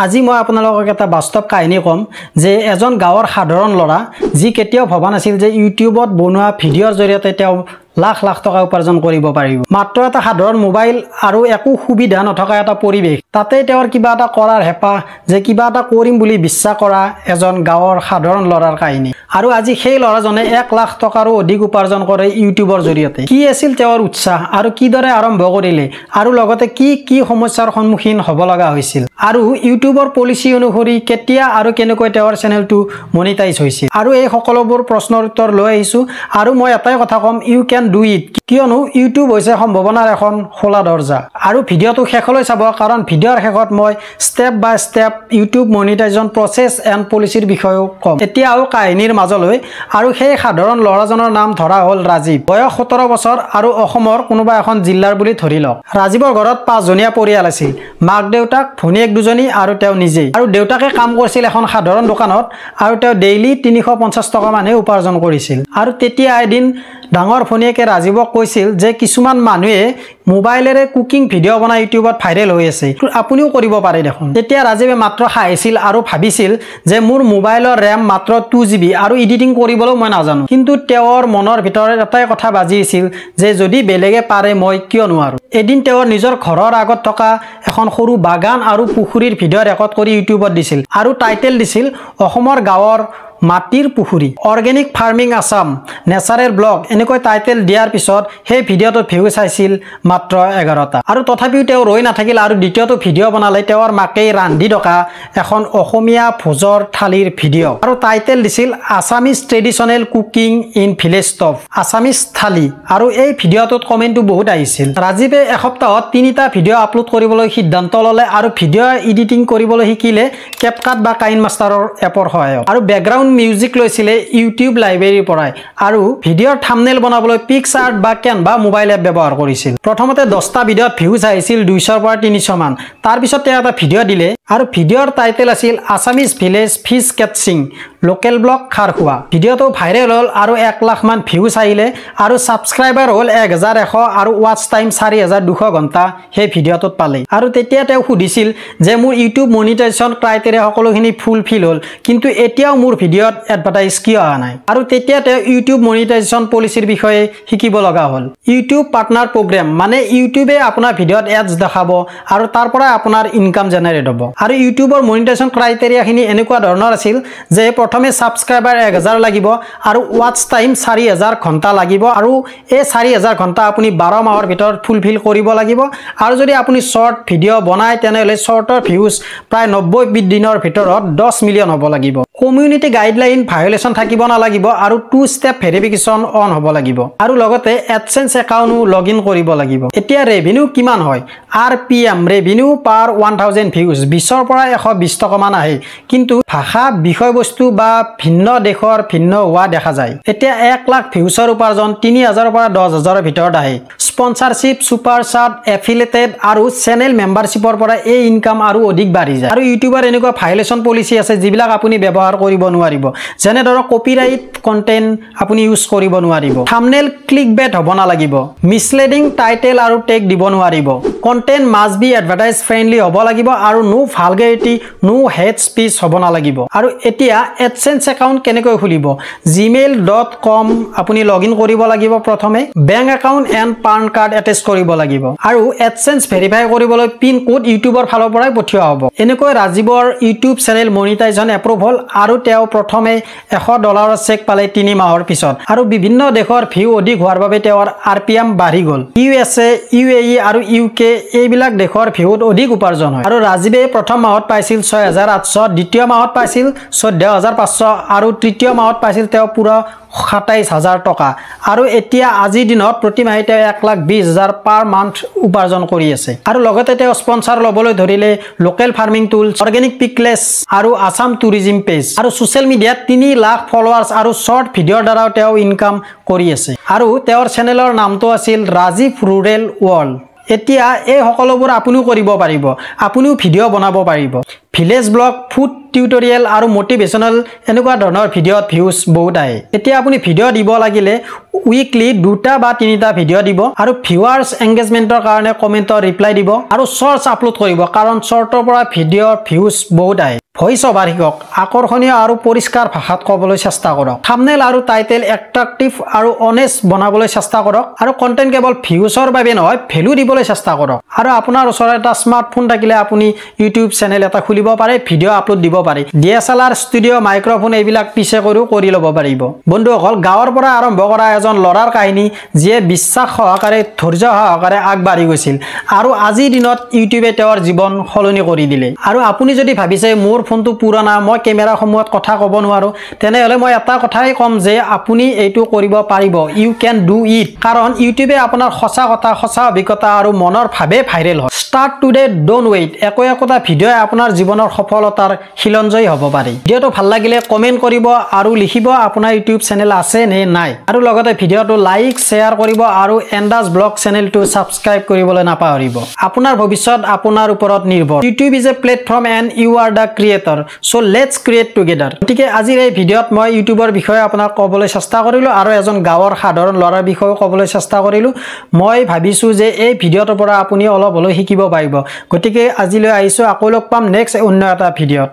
আজি মই আপোনালোকক এটা বাস্তৱ কাহিনী কম যে এজন গাঁৱৰ সাধাৰণ ল'ৰা যি কেতিয়াও ভবা নাছিল যে ইউটিউবত বনোৱা ভিডিঅ'ৰ জৰিয়তে তেওঁ লাখ লাখ টকা উপাৰ্জন কৰিব পাৰিব। মাত্ৰ এটা সাধাৰণ মোবাইল আৰু একো সুবিধা নথকা এটা পৰিৱেশ, তাতে তেওঁৰ কিবা এটা কৰাৰ হেঁপাহ, যে কিবা এটা কৰিম বুলি বিশ্বাস কৰা এজন গাঁৱৰ সাধাৰণ ল'ৰাৰ কাহিনী। আৰু আজি সেই ল'ৰাজনে 1 লাখ টকাৰো অধিক উপাৰ্জন কৰে ইউটিউবৰ জৰিয়তে। কি আছিল তেওঁৰ উৎসাহ আৰু কিদৰে আৰম্ভ কৰিলে আৰু লগতে কি কি সমস্যাৰ সন্মুখীন হ'ব লগা হৈছিল আৰু ইউটিউবৰ পলিচি অনুসৰি কেতিয়া আৰু কেনেকৈ তেওঁৰ চেনেলটো মনিটাইজ হৈছিল। আৰু এই সকলোবোৰ প্ৰশ্নৰ উত্তৰ লৈ আহিছোঁ আৰু মই এটাই কথা ক'ম, ইউ কেন ডু ইট, কিয়নো ইউটিউব হৈছে সম্ভাৱনাৰ এখন খোলা দৰ্জা। আৰু ভিডিঅ'টো শেষলৈ চাব, কাৰণ ভিডিঅ'ৰ শেষত মই step by step YouTube monetization process and পলিচিৰ বিষয়েও ক'ম। এতিয়াও কাহিনীৰ মাজলৈ, আৰু সেই সাধাৰণ ল'ৰাজনৰ নাম ধৰা হ'ল ৰাজীৱ। বয়স 17 বছৰ আৰু অসমৰ কোনোবা এখন জিলাৰ বুলি ধৰি লওক। ৰাজীৱৰ ঘৰত 5জনীয়া পৰিয়াল আছিল, মাক দেউতাক, ভনীয়েক 2জনী আৰু তেওঁ নিজেই। আৰু দেউতাকে কাম কৰিছিল এখন সাধাৰণ দোকানত আৰু তেওঁ ডেইলি 350 টকা মানহে উপাৰ্জন কৰিছিল। আৰু তেতিয়া এদিন ডাঙৰ ভনীয়েকে ৰাজীৱক কৈছিল যে কিছুমান মানুহে মোবাইলেৰে কুকিং ভিডিঅ' বনাই ইউটিউবত ভাইৰেল হৈ আছে, আপুনিও কৰিব পাৰে দেখোন। তেতিয়া ৰাজীৱে মাত্ৰ হাঁহিছিল আৰু ভাবিছিল যে মোৰ মোবাইলৰ ৰেম মাত্ৰ 2GB আৰু এডিটিং কৰিবলৈও মই নাজানো। কিন্তু তেওঁৰ মনৰ ভিতৰত এটাই কথা বাজি আছিল যে যদি বেলেগে পাৰে মই কিয় নোৱাৰো। এদিন তেওঁৰ নিজৰ ঘৰৰ আগত থকা এখন সৰু বাগান আৰু পুখুৰীৰ ভিডিঅ' ৰেকৰ্ড কৰি ইউটিউবত দিছিল আৰু টাইটেল দিছিল অসমৰ গাঁৱৰ মাটিৰ পুখুৰী, organic farming Assam, natural blog, এনেকৈ টাইটেল দিয়াৰ পিছত সেই ভিডিঅ'টোত ভিউ চাইছিল মাত্ৰ 11টা। আৰু তথাপিও তেওঁ ৰৈ নাথাকিল আৰু দ্বিতীয়টো ভিডিঅ' বনালে তেওঁৰ মাকেই ৰান্ধি থকা এখন অসমীয়া ভোজৰ থালিৰ ভিডিঅ' আৰু টাইটেল দিছিল Assamese traditional cooking in village top, Assamese thali. আৰু এই ভিডিঅ'টোত কমেণ্টটো বহুত আহিছিল। ৰাজীৱে এসপ্তাহত 3টা ভিডিঅ' আপলোড কৰিবলৈ সিদ্ধান্ত ল'লে আৰু ভিডিঅ' এডিটিং কৰিবলৈ শিকিলে কেপকাট বা কাইন মাষ্টাৰৰ এপৰ সহায়ত। আৰু বেকগ্ৰাউণ্ড মিউজিক লৈছিলে ইউটিউব লাইব্ৰেৰীৰ পৰাই আৰু ভিডিঅ'ৰ থাম্বনেইল বনাবলৈ পিক্সআৰ্ট বা কেনভা মোবাইল এপ ব্যৱহাৰ কৰিছিল। প্ৰথমতে 10টা ভিডিঅ'ত ভিউজ আহিছিল 200 পৰা 300 মান। তাৰপিছত তেওঁ এটা ভিডিঅ' দিলে আৰু ভিডিঅ'ৰ টাইটেল আছিল Assamese village fish catching, local vlog খাৰখোৱা। ভিডিঅ'টো ভাইৰেল হ'ল আৰু 1 লাখ মান ভিউজ আহিলে আৰু ছাবস্ক্ৰাইবাৰ হ'ল 1100 আৰু ৱাচ টাইম 4200 ঘণ্টা সেই ভিডিঅ'টোত পালে। আৰু তেতিয়া তেওঁ সুধিছিল যে মোৰ ইউটিউব মনিটাইজেশ্যন ক্ৰাইটেৰিয়া সকলোখিনি ফুলফিল হ'ল, কিন্তু এতিয়াও মোৰ ভিডিঅ'ত এডভাৰটাইজ কিয় অহা নাই। আৰু তেতিয়া তেওঁ ইউটিউব মনিটাইজেশ্যন পলিচিৰ বিষয়ে শিকিব লগা হ'ল। ইউটিউব পাৰ্টনাৰ প্ৰগ্ৰেম, মানে ইউটিউবে আপোনাৰ ভিডিঅ'ত এডছ দেখাব আৰু তাৰ পৰা আপোনাৰ ইনকাম জেনেৰেট হ'ব। আৰু ইউটিউবৰ মনিটাইজেশ্যন ক্ৰাইটেৰিয়াখিনি এনেকুৱা ধৰণৰ আছিল যে প্ৰথমে ছাবস্ক্ৰাইবাৰ 1000 লাগিব আৰু ৱাচ টাইম 4000 ঘণ্টা লাগিব আৰু এই 4000 ঘণ্টা আপুনি 12 মাহৰ ভিতৰত ফুলফিল কৰিব লাগিব। আৰু যদি আপুনি শ্বৰ্ট ভিডিঅ' বনায় তেনেহ'লে শ্বৰ্টৰ ভিউজ প্ৰায় 90 দিনৰ ভিতৰত 10 মিলিয়ন হ'ব লাগিব। কমিউনিটি গাইডলাইন ভায়োলেশ্যন থাকিব নালাগিব আৰু 2 ষ্টেপ ভেৰিফিকেশ্যন অন হ'ব লাগিব আৰু লগতে এডচেন্স একাউণ্টো লগ ইন কৰিব লাগিব। এতিয়া ৰেভিনিউ কিমান হয়? RPM, ৰেভিনিউ পাৰ 1000 ভিউজ 20 পৰা 120 টকা মান আহে, কিন্তু ভাষা বিষয়বস্তু বা ভিন্ন দেশৰ ভিন্ন হোৱা দেখা যায়। এতিয়া 1 লাখ ভিউজৰ উপাৰ্জন 3000 পৰা 10000ৰ ভিতৰত আহে। স্পন্সৰশ্বিপ, ছুপাৰ চাট, এফিলিয়েটেড আৰু চেনেল মেম্বাৰশ্বিপৰ পৰা এই ইনকাম আৰু অধিক বাঢ়ি যায়। আৰু ইউটিউবৰ এনেকুৱা ভায়োলেশ্যন পলিচি আছে যিবিলাক আপুনি ব্যৱহাৰ কৰিব নোৱাৰিব, যেনে ধৰক কপিৰাইট কণ্টেণ্ট আপুনি ইউজ কৰিব নোৱাৰিব, থাম্বনেইল ক্লিকবেট হ'ব নালাগিব, মিছলিডিং টাইটেল আৰু টেগ দিব নোৱাৰিব, content must B advertise friendly হ'ব লাগিব আৰু নো ভালগেৰিটি, নো হেট স্পীচ হ'ব নালাগিব। আৰু এতিয়া এডচেন্স একাউণ্ট কেনেকৈ খুলিব? gmail.com আপুনি লগ ইন কৰিব লাগিব। প্ৰথমে bank account and PAN card attach কৰিব লাগিব আৰু এডচেন্স ভেৰিফাই কৰিবলৈ পিন কোড ইউটিউবৰ ফালৰ পৰাই পঠিওৱা হ'ব। এনেকৈ ৰাজীৱৰ ইউটিউব চেনেল মনিটাইজেশ্যন এপ্ৰুভ হ'ল আৰু তেওঁ প্ৰথমে $100 চেক পালে 3 মাহৰ পিছত। আৰু বিভিন্ন দেশৰ ভিউ অধিক হোৱাৰ বাবে তেওঁৰ RPM বাঢ়ি গ'ল। USA, UAE আৰু UK এইবিলাক দেশৰ ভিউত অধিক উপাৰ্জন হয়। আৰু ৰাজীৱে প্ৰথম মাহত পাইছিল 6800, দ্বিতীয় মাহত পাইছিল 14500 আৰু তৃতীয় মাহত পাইছিল তেওঁ পুৰা 27000 টকা। আৰু এতিয়া আজিৰ দিনত প্ৰতি মাহে তেওঁ 1,20,000 পাৰ মান্থ উপাৰ্জন কৰি আছে। আৰু লগতে তেওঁ স্পন্সৰ ল'বলৈ ধৰিলে লোকেল ফাৰ্মিং টুলছ, অৰ্গেনিক পিকলেছ আৰু আছাম টুৰিজিম পেজ। আৰু ছ'চিয়েল মিডিয়াত 3 লাখ ফলোৱাৰ্ছ আৰু শ্বৰ্ট ভিডিঅ'ৰ দ্বাৰাও তেওঁ ইনকাম কৰি আছে। আৰু তেওঁৰ চেনেলৰ নামটো আছিল ৰাজীৱ ৰুৰেল ৱৰ্ল্ড। এতিয়া এই সকলোবোৰ আপুনিও কৰিব পাৰিব, আপুনিও ভিডিঅ' বনাব পাৰিব। ভিলেজ ব্লগ, ফুড টিউটৰিয়েল আৰু মটিভেশ্যনেল এনেকুৱা ধৰণৰ ভিডিঅ'ত ভিউজ বহুত আহে। এতিয়া আপুনি ভিডিঅ' দিব লাগিলে উইকলি 2টা বা 3টা ভিডিঅ' দিব আৰু ভিউৱাৰ্ছ এংগেজমেণ্টৰ কাৰণে কমেণ্টৰ ৰিপ্লাই দিব আৰু শ্বৰ্টছ আপলোড কৰিব, কাৰণ শ্বৰ্টৰ পৰা ভিডিঅ'ৰ ভিউজ বহুত আহে। ভইচ অভাৰ শিকক, আকৰ্ষণীয় আৰু পৰিষ্কাৰ ভাষাত ক'বলৈ চেষ্টা কৰক। থাম্বনেইল আৰু টাইটেল এট্ৰাক্টিভ আৰু অনেষ্ট বনাবলৈ চেষ্টা কৰক আৰু কণ্টেণ্ট কেৱল ভিউজৰ বাবে নহয়, ভেলু দিবলৈ চেষ্টা কৰক। আৰু আপোনাৰ ওচৰত এটা স্মাৰ্টফোন থাকিলে আপুনি ইউটিউব চেনেল এটা খুলিব পাৰে, ভিডিঅ' আপলোড দিব পাৰে। DSLR, ষ্টুডিঅ', মাইক্ৰফোন এইবিলাক পিছে কৰি ল'ব পাৰিব। বন্ধুসকল, গাঁৱৰ পৰা আৰম্ভ কৰা এজন ল'ৰাৰ কাহিনী, যিয়ে বিশ্বাস সহকাৰে, ধৈৰ্য সহকাৰে আগবাঢ়ি গৈছিল আৰু আজিৰ দিনত ইউটিউবে তেওঁৰ জীৱন সলনি কৰি দিলে। আৰু আপুনি যদি ভাবিছে মোৰ ফোনটো পুৰণা, মই কেমেৰাসমূহত কথা ক'ব নোৱাৰোঁ, তেনেহ'লে মই এটা কথাই ক'ম যে আপুনি এইটো কৰিব পাৰিব। ইউ কেন ডু ইট, কাৰণ ইউটিউবে আপোনাৰ সঁচা কথা, সঁচা অভিজ্ঞতা আৰু মনৰ ভাৱে ভাইৰেল হয়। Start today, don't wait. একোটা ভিডিঅ'ই আপোনাৰ জীৱনৰ সফলতাৰ খিলঞ্জয়ী হ'ব পাৰে। ভিডিঅ'টো ভাল লাগিলে কমেণ্ট কৰিব আৰু লিখিব আপোনাৰ ইউটিউব চেনেল আছে নে নাই, আৰু লগতে ভিডিঅ'টো লাইক, শ্বেয়াৰ কৰিব আৰু এণ্ডাছ ব্লগ চেনেলটো ছাবস্ক্ৰাইব কৰিবলৈ নাপাহৰিব। আপোনাৰ ভৱিষ্যত আপোনাৰ ওপৰত নিৰ্ভৰ। YouTube is a platform and you are the creator, so' let's create together. গতিকে আজিৰ এই ভিডিঅ'ত মই ইউটিউবৰ বিষয়ে আপোনাক ক'বলৈ চেষ্টা কৰিলোঁ আৰু এজন গাঁৱৰ সাধাৰণ ল'ৰাৰ বিষয়েও ক'বলৈ চেষ্টা কৰিলোঁ। মই ভাবিছোঁ যে এই ভিডিঅ'টোৰ পৰা আপুনি অলপ হ'লেও শিকিব পাৰিব। গতিকে আজিলৈ আহিছোঁ, আকৌ লগ পাম নেক্সট অন্য এটা ভিডিঅ'ত।